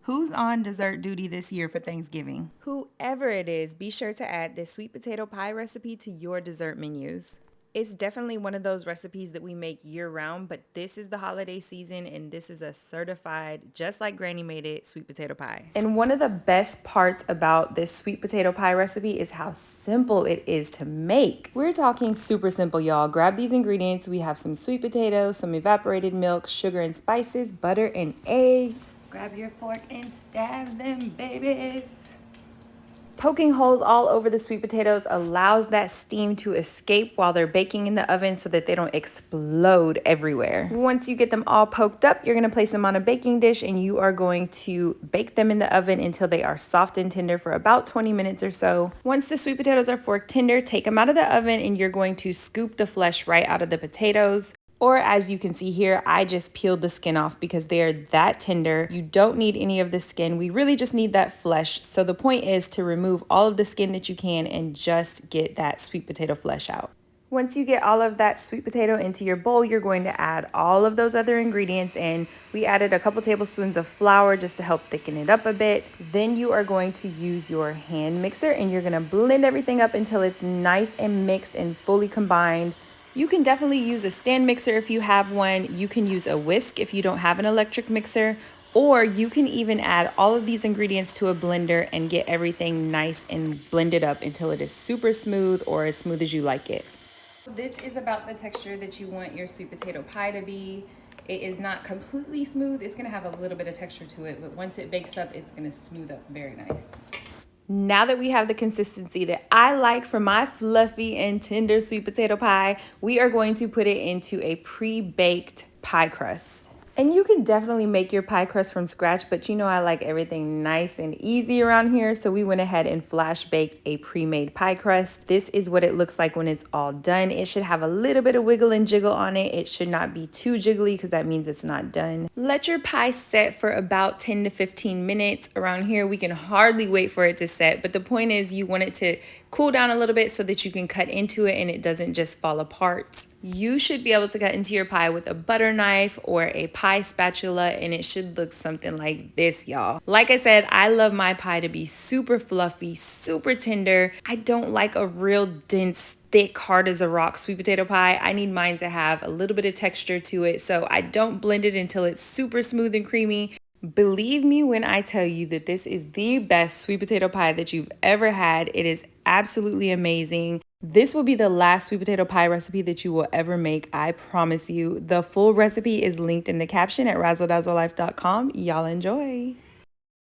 Who's on dessert duty this year for Thanksgiving? Whoever it is, be sure to add this sweet potato pie recipe to your dessert menus. It's definitely one of those recipes that we make year round, but this is the holiday season and this is a certified, just like Granny made it, sweet potato pie. And one of the best parts about this sweet potato pie recipe is how simple it is to make. We're talking super simple, y'all. Grab these ingredients. We have some sweet potatoes, some evaporated milk, sugar and spices, butter and eggs. Grab your fork and stab them, babies. Poking holes all over the sweet potatoes allows that steam to escape while they're baking in the oven so that they don't explode everywhere. Once you get them all poked up, you're going to place them on a baking dish and you are going to bake them in the oven until they are soft and tender for about 20 minutes or so. Once the sweet potatoes are fork tender, take them out of the oven and you're going to scoop the flesh right out of the potatoes. Or as you can see here, I just peeled the skin off because they are that tender. You don't need any of the skin. We really just need that flesh. So the point is to remove all of the skin that you can and just get that sweet potato flesh out. Once you get all of that sweet potato into your bowl, you're going to add all of those other ingredients in. We added a couple tablespoons of flour just to help thicken it up a bit. Then you are going to use your hand mixer and you're going to blend everything up until it's nice and mixed and fully combined. You can definitely use a stand mixer if you have one. You can use a whisk if you don't have an electric mixer, or you can even add all of these ingredients to a blender and get everything nice and blended up until it is super smooth or as smooth as you like it. This is about the texture that you want your sweet potato pie to be. It is not completely smooth. It's gonna have a little bit of texture to it, but once it bakes up, it's gonna smooth up very nice. Now that we have the consistency that I like for my fluffy and tender sweet potato pie, we are going to put it into a pre-baked pie crust. And you can definitely make your pie crust from scratch, but you know I like everything nice and easy around here, so we went ahead and flash baked a pre-made pie crust. This is what it looks like when it's all done. It should have a little bit of wiggle and jiggle on it. It should not be too jiggly because that means it's not done. Let your pie set for about 10 to 15 minutes. Around here, we can hardly wait for it to set, but the point is you want it to cool down a little bit so that you can cut into it and it doesn't just fall apart. You should be able to cut into your pie with a butter knife or a pie spatula, and it should look something like this, y'all. Like I said, I love my pie to be super fluffy, super tender. I don't like a real dense, thick, hard as a rock sweet potato pie. I need mine to have a little bit of texture to it, so I don't blend it until it's super smooth and creamy. Believe me when I tell you that this is the best sweet potato pie that you've ever had. It is absolutely amazing. This will be the last sweet potato pie recipe that you will ever make, I promise you. The full recipe is linked in the caption at razzledazzlelife.com. Y'all enjoy.